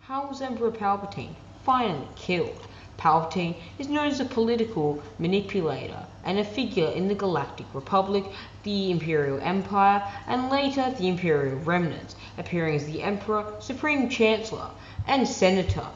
How was Emperor Palpatine finally killed? Palpatine is known as a political manipulator and a figure in the Galactic Republic, the Imperial Empire, and later the Imperial Remnants, appearing as the Emperor, Supreme Chancellor, and Senator.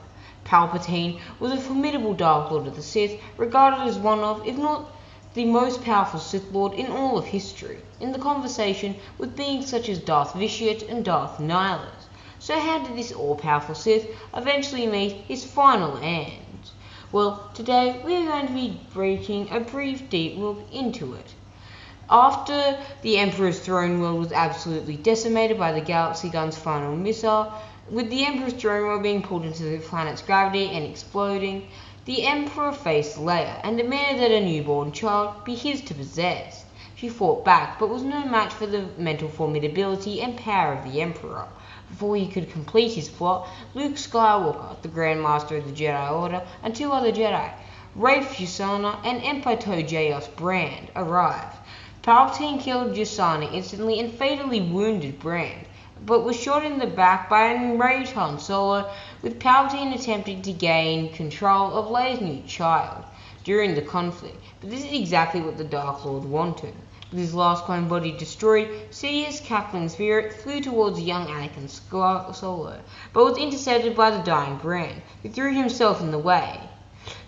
Palpatine was a formidable Dark Lord of the Sith, regarded as one of, if not the most powerful Sith Lord in all of history, in the conversation with beings such as Darth Vitiate and Darth Nihilus. So how did this all-powerful Sith eventually meet his final end? Well, today we are going to be breaking a brief deep look into it. After the Emperor's throne world was absolutely decimated by the Galaxy Gun's final missile, with the Emperor's throne world being pulled into the planet's gravity and exploding, the Emperor faced Leia and demanded that a newborn child be his to possess. She fought back, but was no match for the mental formidability and power of the Emperor. Before he could complete his plot, Luke Skywalker, the Grand Master of the Jedi Order, and two other Jedi, Rafe Jasana and Emperor J.S. Brand, arrived. Palpatine killed Jasana instantly and fatally wounded Brand, but was shot in the back by an enraged Han Solo, with Palpatine attempting to gain control of Leia's new child during the conflict. But this is exactly what the Dark Lord wanted. With his last clone body destroyed, Sidious's cackling spirit flew towards young Anakin Solo, but was intercepted by the dying Brand, who threw himself in the way.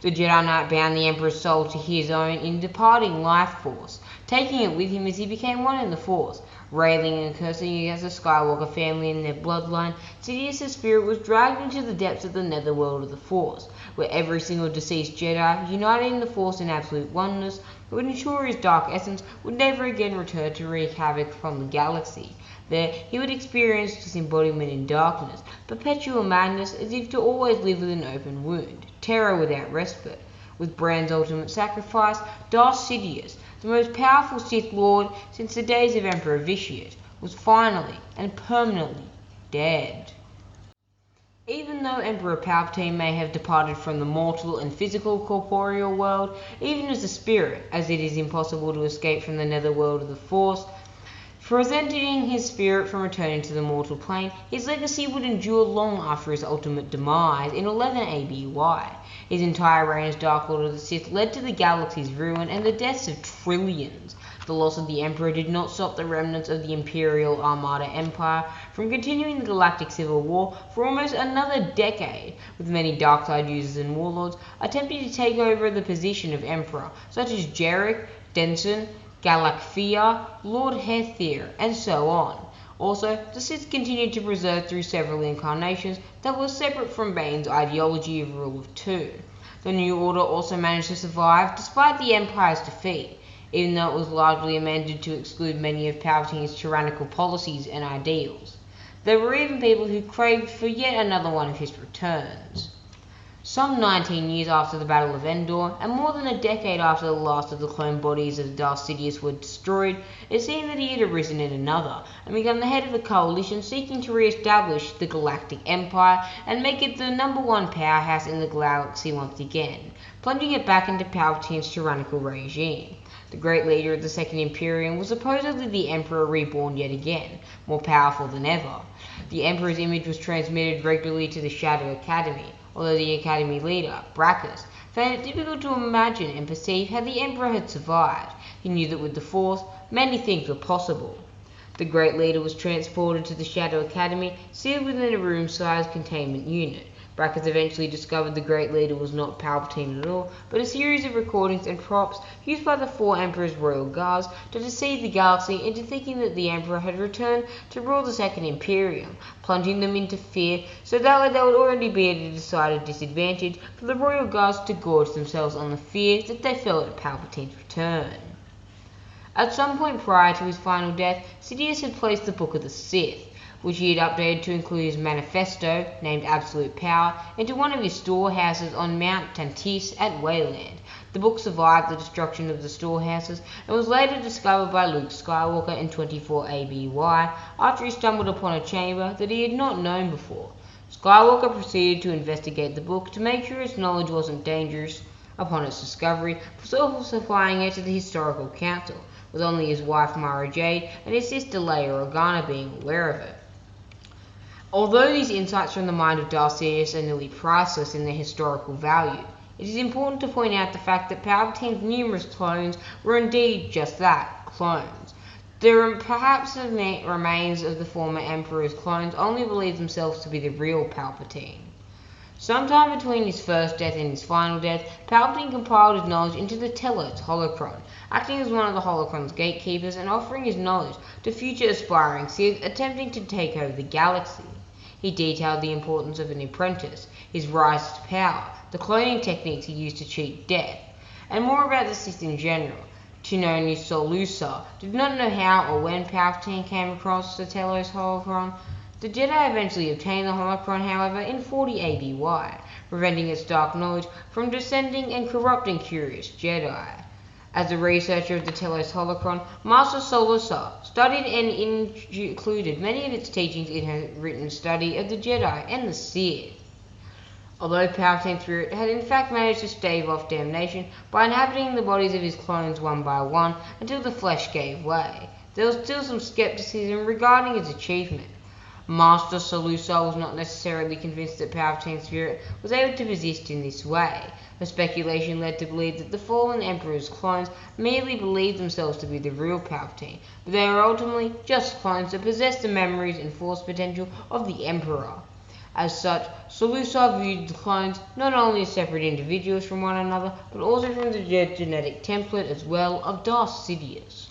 The Jedi Knight bound the Emperor's soul to his own in departing life force, taking it with him as he became one in the Force. Railing and cursing against the Skywalker family and their bloodline, Sidious's spirit was dragged into the depths of the netherworld of the Force, where every single deceased Jedi, uniting the Force in absolute oneness, would ensure his dark essence would never again return to wreak havoc from the galaxy. There, he would experience disembodiment in darkness, perpetual madness as if to always live with an open wound, terror without respite. With Brand's ultimate sacrifice, Darth Sidious, the most powerful Sith Lord since the days of Emperor Vitiate, was finally and permanently dead. Even though Emperor Palpatine may have departed from the mortal and physical corporeal world, even as a spirit, as it is impossible to escape from the netherworld of the Force, preventing his spirit from returning to the mortal plane, his legacy would endure long after his ultimate demise in 11 ABY. His entire reign as Dark Lord of the Sith led to the galaxy's ruin and the deaths of trillions. The loss of the Emperor did not stop the remnants of the Imperial Armada Empire from continuing the Galactic Civil War for almost another decade, with many dark-side users and warlords attempting to take over the position of Emperor, such as Jarek, Denson, Galakfia, Lord Hethier, and so on. Also, the Sith continued to preserve through several incarnations that were separate from Bane's ideology of rule of two. The New Order also managed to survive despite the Empire's defeat, even though it was largely amended to exclude many of Palpatine's tyrannical policies and ideals. There were even people who craved for yet another one of his returns. Some 19 years after the Battle of Endor, and more than a decade after the last of the clone bodies of Darth Sidious were destroyed, it seemed that he had arisen in another, and become the head of a coalition seeking to re-establish the Galactic Empire and make it the #1 powerhouse in the galaxy once again, plunging it back into Palpatine's tyrannical regime. The great leader of the Second Imperium was supposedly the Emperor reborn yet again, more powerful than ever. The Emperor's image was transmitted regularly to the Shadow Academy, although the Academy leader, Brackus, found it difficult to imagine and perceive how the Emperor had survived. He knew that with the Force, many things were possible. The great leader was transported to the Shadow Academy, sealed within a room-sized containment unit. Brackus eventually discovered the great leader was not Palpatine at all, but a series of recordings and props used by the four Emperor's royal guards to deceive the galaxy into thinking that the Emperor had returned to rule the Second Imperium, plunging them into fear so that way they would already be at a decided disadvantage for the royal guards to gorge themselves on the fear that they felt at Palpatine's return. At some point prior to his final death, Sidious had placed the Book of the Sith, which he had updated to include his manifesto, named Absolute Power, into one of his storehouses on Mount Tantiss at Wayland. The book survived the destruction of the storehouses and was later discovered by Luke Skywalker in 24 ABY after he stumbled upon a chamber that he had not known before. Skywalker proceeded to investigate the book to make sure its knowledge wasn't dangerous upon its discovery, falsifying it to the Historical Council, with only his wife Mara Jade and his sister Leia Organa being aware of it. Although these insights from the mind of Darth Sidious are nearly priceless in their historical value, it is important to point out the fact that Palpatine's numerous clones were indeed just that, clones. There perhaps the remains of the former Emperor's clones only believe themselves to be the real Palpatine. Sometime between his first death and his final death, Palpatine compiled his knowledge into the Telos holocron, acting as one of the holocron's gatekeepers and offering his knowledge to future aspiring Sith attempting to take over the galaxy. He detailed the importance of an apprentice, his rise to power, the cloning techniques he used to cheat death, and more about the Sith in general. Chinoni Solusa did not know how or when Palpatine came across the Telos holocron. The Jedi eventually obtained the holocron, however, in 40 ABY, preventing its dark knowledge from descending and corrupting curious Jedi. As a researcher of the Telos holocron, Master Solusa studied and included many of its teachings in her written study of the Jedi and the Sith. Although Palpatine's spirit had in fact managed to stave off damnation by inhabiting the bodies of his clones one by one until the flesh gave way, there was still some skepticism regarding his achievement. Master Solusa was not necessarily convinced that Palpatine's spirit was able to persist in this way. The speculation led to believe that the fallen Emperor's clones merely believed themselves to be the real Palpatine, but they were ultimately just clones that possessed the memories and force potential of the Emperor. As such, Solusa viewed the clones not only as separate individuals from one another, but also from the genetic template as well of Darth Sidious.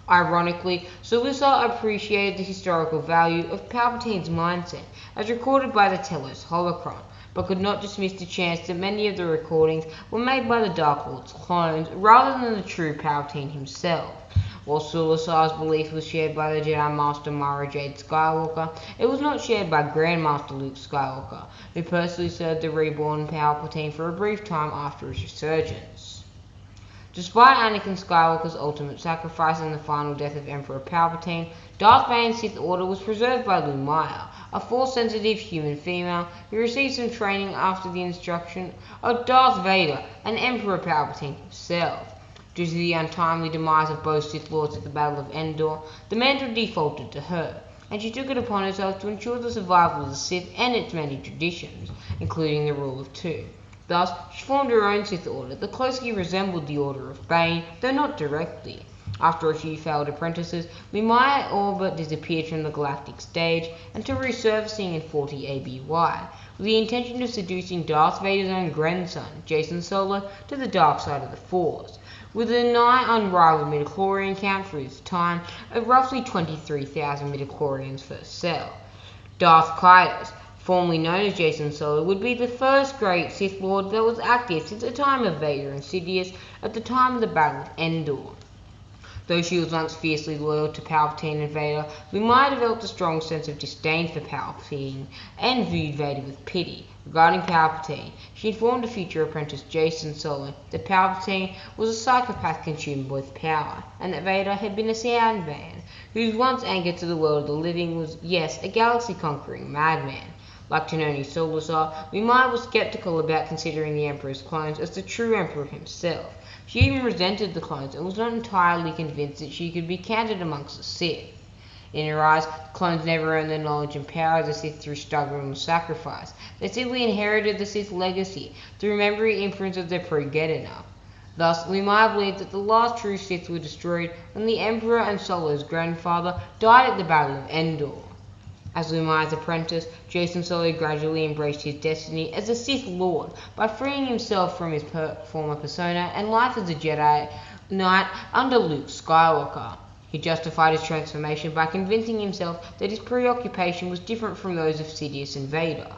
Ironically, Solusa appreciated the historical value of Palpatine's mindset, as recorded by the Telos holocron, but could not dismiss the chance that many of the recordings were made by the Dark Lord's clones rather than the true Palpatine himself. While Sulusa's belief was shared by the Jedi Master Mara Jade Skywalker, it was not shared by Grandmaster Luke Skywalker, who personally served the reborn Palpatine for a brief time after his resurgence. Despite Anakin Skywalker's ultimate sacrifice and the final death of Emperor Palpatine, Darth Vader's Sith Order was preserved by Lumaya, a Force-sensitive human female who received some training after the instruction of Darth Vader and Emperor Palpatine himself. Due to the untimely demise of both Sith Lords at the Battle of Endor, the mantle defaulted to her, and she took it upon herself to ensure the survival of the Sith and its many traditions, including the Rule of Two. Thus, she formed her own Sith Order that closely resembled the Order of Bane, though not directly. After a few failed apprentices, Lumaya all but disappeared from the galactic stage until resurfacing in 40 ABY, with the intention of seducing Darth Vader's own grandson, Jacen Solo, to the dark side of the Force. With a nigh unrivaled midichlorian count for his time of roughly 23,000 midichlorians per cell. Darth Kaidos, formerly known as Jacen Solo, would be the first great Sith Lord that was active since the time of Vader and Sidious at the time of the Battle of Endor. Though she was once fiercely loyal to Palpatine and Vader, Lumaya developed a strong sense of disdain for Palpatine and viewed Vader with pity. Regarding Palpatine, she informed a future apprentice Jacen Solo that Palpatine was a psychopath consumed with power, and that Vader had been a sandman, whose once anchor to the world of the living was, yes, a galaxy-conquering madman. Like Chinoni Solusa, Lumaya was skeptical about considering the Emperor's clones as the true Emperor himself. She even resented the clones and was not entirely convinced that she could be counted amongst the Sith. In her eyes, the clones never earned the knowledge and power of the Sith through struggle and sacrifice. They simply inherited the Sith legacy through memory imprints of their progenitor. Thus, Lumaya believed that the last true Sith were destroyed when the Emperor and Solo's grandfather died at the Battle of Endor. As Lumaya's apprentice, Jacen Solo gradually embraced his destiny as a Sith Lord by freeing himself from his former persona and life as a Jedi Knight under Luke Skywalker. He justified his transformation by convincing himself that his preoccupation was different from those of Sidious and Vader,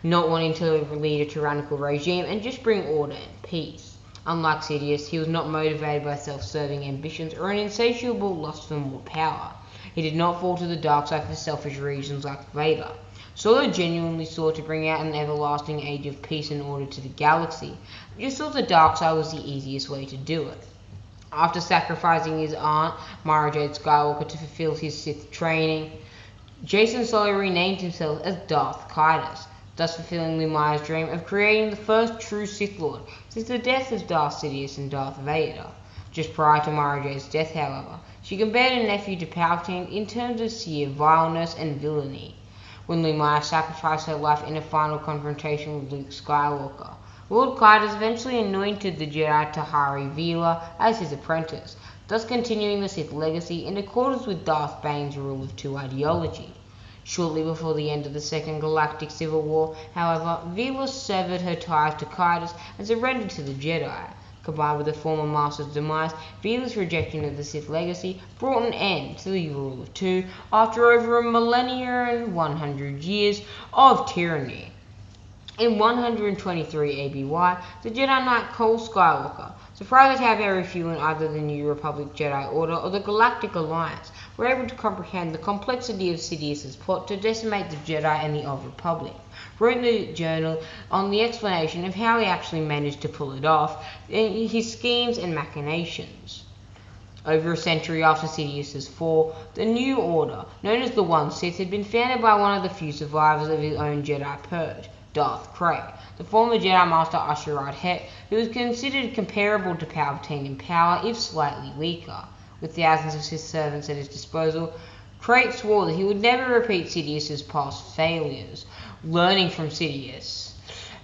not wanting to lead a tyrannical regime and just bring order and peace. Unlike Sidious, he was not motivated by self-serving ambitions or an insatiable lust for more power. He did not fall to the dark side for selfish reasons like Vader. Solo genuinely sought to bring out an everlasting age of peace and order to the galaxy, but just thought the dark side was the easiest way to do it. After sacrificing his aunt, Mara Jade Skywalker, to fulfill his Sith training, Jacen Solo renamed himself as Darth Kaidos, thus fulfilling Lumaya's dream of creating the first true Sith Lord since the deaths of Darth Sidious and Darth Vader. Just prior to Mara Jade's death, however, she compared her nephew to Palpatine in terms of sheer vileness and villainy. when Lumaya sacrificed her life in a final confrontation with Luke Skywalker. Lord Kaidos eventually anointed the Jedi Tahari Vila as his apprentice, thus continuing the Sith legacy in accordance with Darth Bane's Rule of Two ideology. Shortly before the end of the Second Galactic Civil War, however, Vila severed her ties to Kaidos and surrendered to the Jedi. Combined with the former Master's demise, Vila's rejection of the Sith legacy brought an end to the Rule of Two after over a millennia and 100 years of tyranny. In 123 ABY, the Jedi Knight Cole Skywalker, surprised at how very few in either the New Republic Jedi Order or the Galactic Alliance were able to comprehend the complexity of Sidious's plot to decimate the Jedi and the Old Republic, wrote in the journal on the explanation of how he actually managed to pull it off, his schemes and machinations. Over a century after Sidious's fall, the New Order, known as the One Sith, had been founded by one of the few survivors of his own Jedi Purge, Darth Krayt, the former Jedi Master Asherad Het, who was considered comparable to Palpatine in power, if slightly weaker. With thousands of Sith servants at his disposal, Krayt swore that he would never repeat Sidious's past failures, learning from Sidious,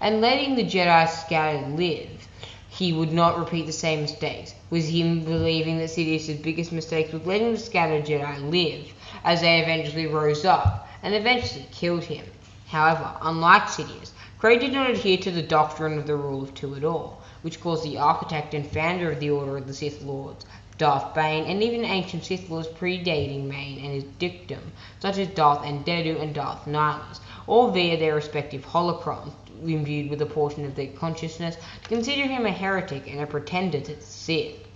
and letting the Jedi scattered live. He would not repeat the same mistakes, with him believing that Sidious's biggest mistakes was letting the scattered Jedi live, as they eventually rose up, and eventually killed him. However, unlike Sidious, Krayt did not adhere to the doctrine of the Rule of Two at all, which caused the architect and founder of the Order of the Sith Lords, Darth Bane, and even ancient Sith Lords predating Bane and his dictum, such as Darth Endedu and Darth Nihilus, all via their respective holocrons, imbued with a portion of their consciousness, to consider him a heretic and a pretender to the Sith.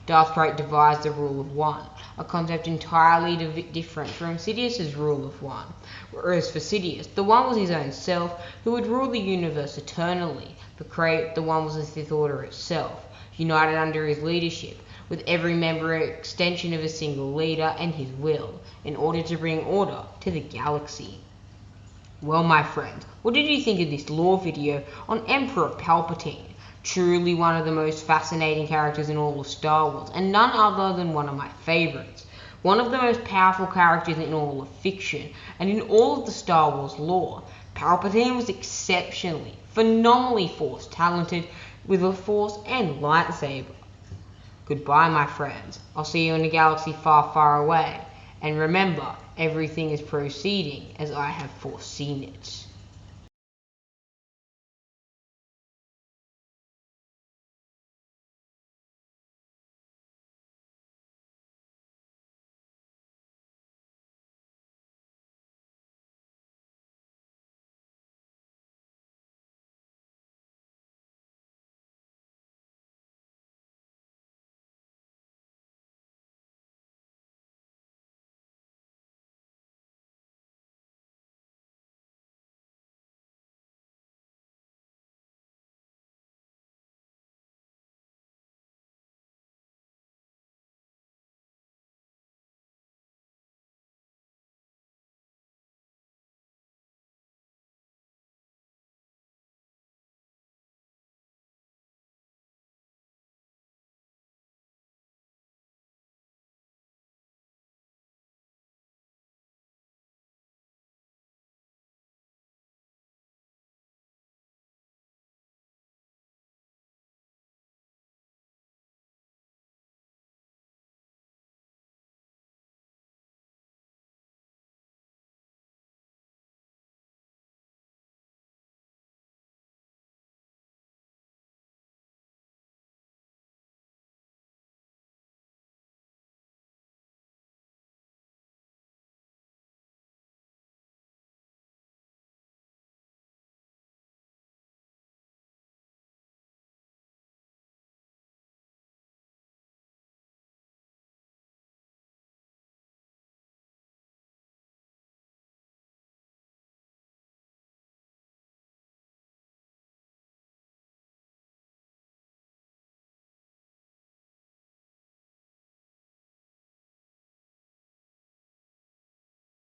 Darth Krayt devised the Rule of One, a concept entirely different from Sidious's Rule of One, whereas for Sidious, the One was his own self, who would rule the universe eternally. For Krayt, the One was the Sith Order itself, united under his leadership, with every member an extension of a single leader and his will, in order to bring order to the galaxy. Well, my friends, what did you think of this lore video on Emperor Palpatine? Truly one of the most fascinating characters in all of Star Wars, and none other than one of my favorites. One of the most powerful characters in all of fiction, and in all of the Star Wars lore. Palpatine was exceptionally, phenomenally Force talented, with a Force and lightsaber. Goodbye, my friends. I'll see you in a galaxy far, far away. And remember, everything is proceeding as I have foreseen it.